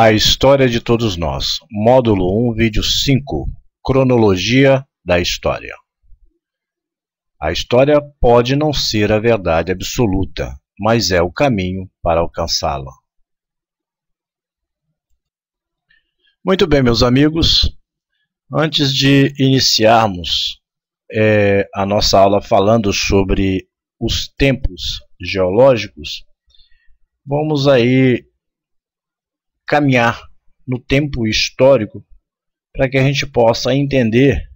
A História de Todos Nós, Módulo 1, Vídeo 5, Cronologia da História. A história pode não ser a verdade absoluta, mas é o caminho para alcançá-la. Muito bem, meus amigos, antes de iniciarmos a nossa aula falando sobre os tempos geológicos, vamos aí caminhar no tempo histórico para que a gente possa entender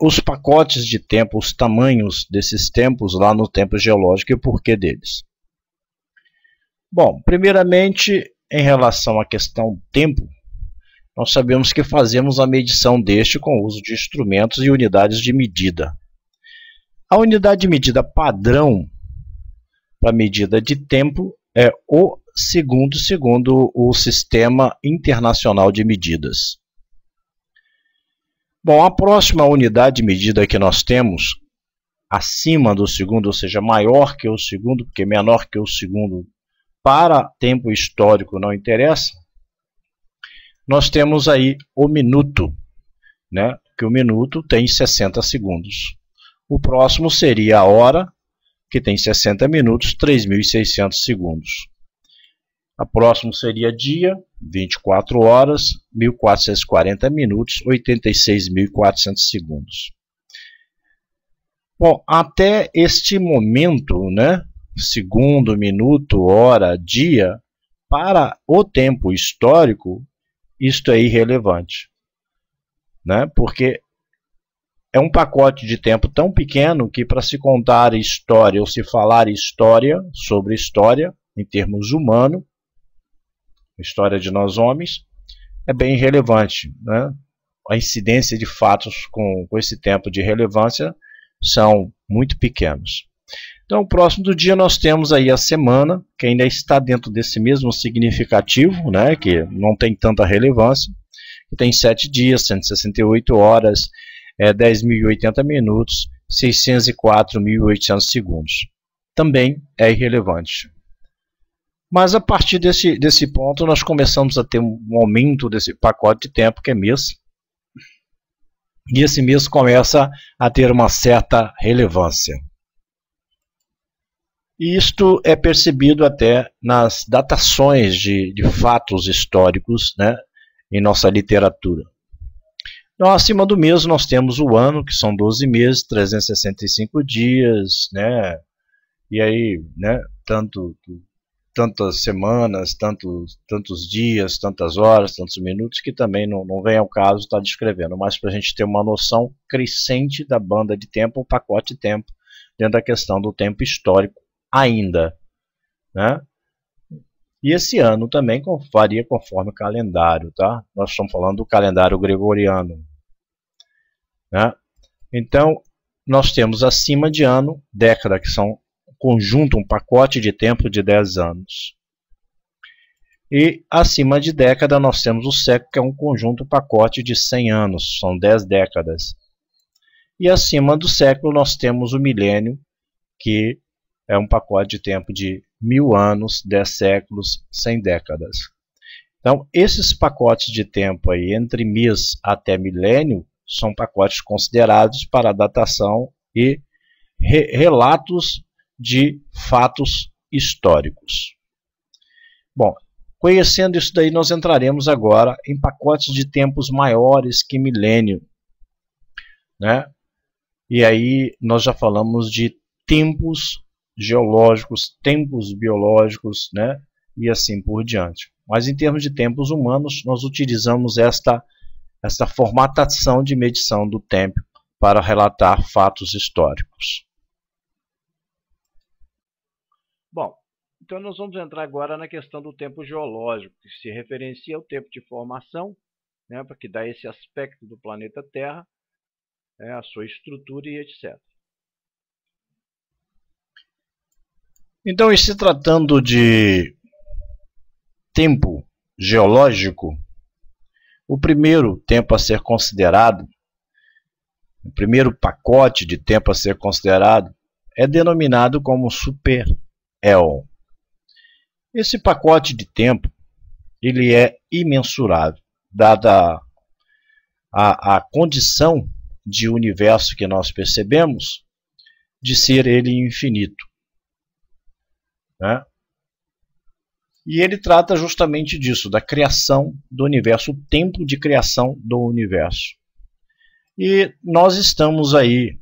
os pacotes de tempo, os tamanhos desses tempos lá no tempo geológico e o porquê deles. Bom, primeiramente, em relação à questão tempo, nós sabemos que fazemos a medição deste com o uso de instrumentos e unidades de medida. A unidade de medida padrão para medida de tempo é o segundo, segundo o Sistema Internacional de Medidas. Bom, a próxima unidade de medida que nós temos, acima do segundo, ou seja, maior que o segundo, porque menor que o segundo, para tempo histórico não interessa, nós temos aí o minuto, né? Que o minuto tem 60 segundos. O próximo seria a hora, que tem 60 minutos, 3.600 segundos. A próxima seria dia, 24 horas, 1.440 minutos, 86.400 segundos. Bom, até este momento, né, segundo, minuto, hora, dia, para o tempo histórico, isto é irrelevante, né, porque é um pacote de tempo tão pequeno que para se contar história ou se falar história sobre história, em termos humanos, história de nós homens, é bem irrelevante, né? A incidência de fatos com esse tempo de relevância são muito pequenos. Então, próximo do dia nós temos aí a semana, que ainda está dentro desse mesmo significativo, né? Que não tem tanta relevância, que tem 7 dias, 168 horas, 10.080 minutos, 604.800 segundos. Também é irrelevante. Mas a partir desse ponto nós começamos a ter um aumento desse pacote de tempo, que é mês. E esse mês começa a ter uma certa relevância. E isto é percebido até nas datações de fatos históricos, né, em nossa literatura. Então, acima do mês nós temos o ano, que são 12 meses, 365 dias, né, e aí, né, tantas semanas, tantos dias, tantas horas, tantos minutos, que também não vem ao caso estar descrevendo, mas para a gente ter uma noção crescente da banda de tempo, o pacote de tempo, dentro da questão do tempo histórico ainda, né? E esse ano também varia conforme o calendário, tá? Nós estamos falando do calendário gregoriano, né? Então, nós temos acima de ano, década, que são conjunto, um pacote de tempo de 10 anos. E acima de década nós temos o século, que é um conjunto, pacote de 100 anos, são 10 décadas. E acima do século nós temos o milênio, que é um pacote de tempo de 1000 anos, 10 séculos, 100 décadas. Então, esses pacotes de tempo aí, entre mês até milênio, são pacotes considerados para datação e relatos de fatos históricos. Bom, conhecendo isso daí, nós entraremos agora em pacotes de tempos maiores que milênio, né? E aí nós já falamos de tempos geológicos, tempos biológicos, né? E assim por diante. Mas em termos de tempos humanos, nós utilizamos esta formatação de medição do tempo para relatar fatos históricos. Bom, então nós vamos entrar agora na questão do tempo geológico, que se referencia ao tempo de formação, né, para que dá esse aspecto do planeta Terra, a sua estrutura e etc. Então, se tratando de tempo geológico, o primeiro tempo a ser considerado, o primeiro pacote de tempo a ser considerado, é denominado como super-éon. Esse pacote de tempo ele é imensurável, dada a condição de universo que nós percebemos de ser ele infinito, né? E ele trata justamente disso, da criação do universo, o tempo de criação do universo. E nós estamos aí,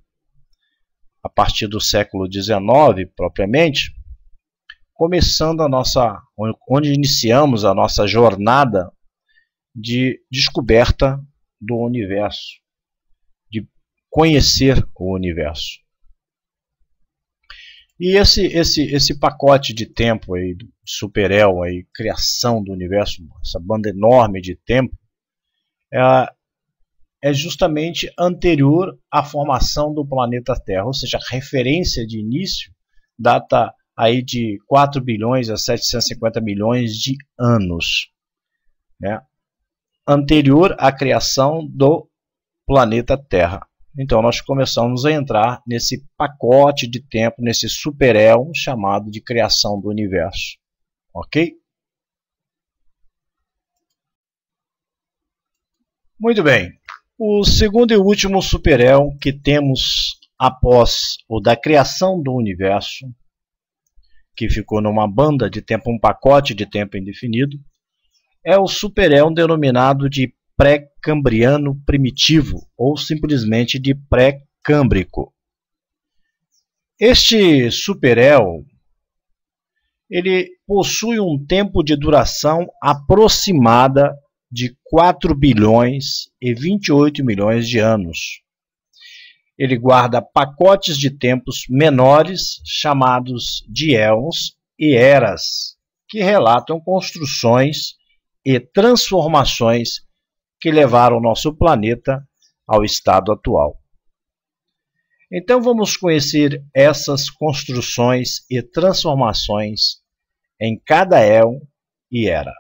a partir do século XIX, propriamente, começando onde iniciamos a nossa jornada de descoberta do universo, de conhecer o universo. E esse pacote de tempo aí, do Super-El, aí, criação do universo, essa banda enorme de tempo, é justamente anterior à formação do planeta Terra, ou seja, a referência de início data aí de 4 bilhões a 750 milhões de anos, né? Anterior à criação do planeta Terra. Então nós começamos a entrar nesse pacote de tempo, nesse super-El chamado de criação do universo. Ok? Muito bem. O segundo e último super-El que temos após o da criação do universo, que ficou numa banda de tempo, um pacote de tempo indefinido, é o super-El denominado de pré-cambriano primitivo, ou simplesmente de pré-câmbrico. Este super-El, ele possui um tempo de duração aproximada de 4 bilhões e 28 milhões de anos. Ele guarda pacotes de tempos menores, chamados de éons e eras, que relatam construções e transformações que levaram o nosso planeta ao estado atual. Então vamos conhecer essas construções e transformações em cada éon e era.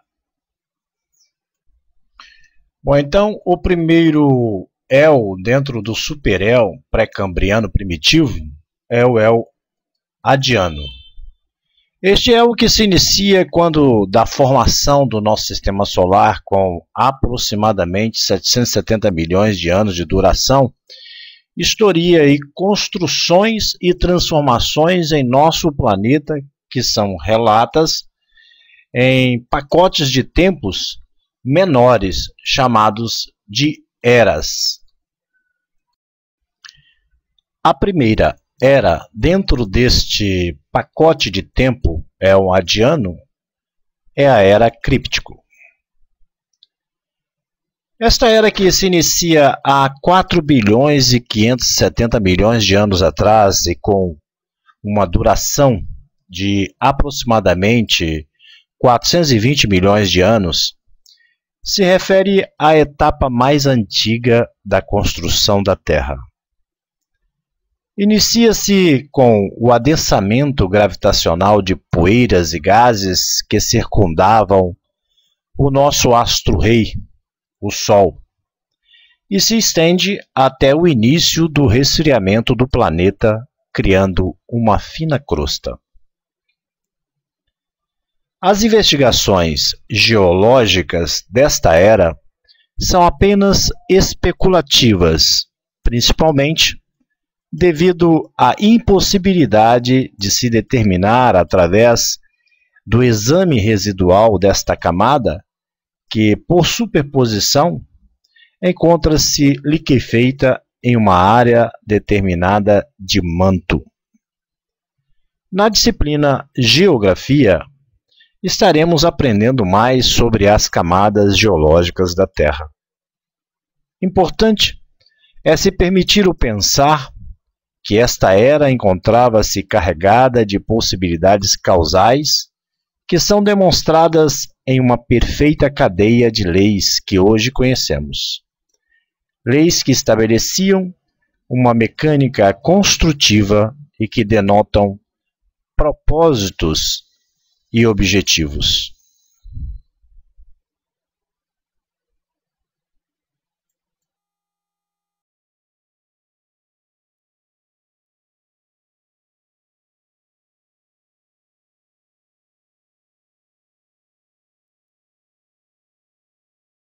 Bom, então o primeiro El dentro do super-El pré-cambriano primitivo é o El adiano. Este é o que se inicia quando da formação do nosso sistema solar, com aproximadamente 770 milhões de anos de duração, historia e construções e transformações em nosso planeta que são relatas em pacotes de tempos menores, chamados de eras. A primeira era, dentro deste pacote de tempo adiano, é a era críptico. Esta era que se inicia há 4 bilhões e 570 milhões de anos atrás e com uma duração de aproximadamente 420 milhões de anos, se refere à etapa mais antiga da construção da Terra. Inicia-se com o adensamento gravitacional de poeiras e gases que circundavam o nosso astro-rei, o Sol, e se estende até o início do resfriamento do planeta, criando uma fina crosta. As investigações geológicas desta era são apenas especulativas, principalmente devido à impossibilidade de se determinar através do exame residual desta camada, que, por superposição, encontra-se liquefeita em uma área determinada de manto. Na disciplina Geografia, estaremos aprendendo mais sobre as camadas geológicas da Terra. Importante é se permitir o pensar que esta era encontrava-se carregada de possibilidades causais que são demonstradas em uma perfeita cadeia de leis que hoje conhecemos. Leis que estabeleciam uma mecânica construtiva e que denotam propósitos e objetivos.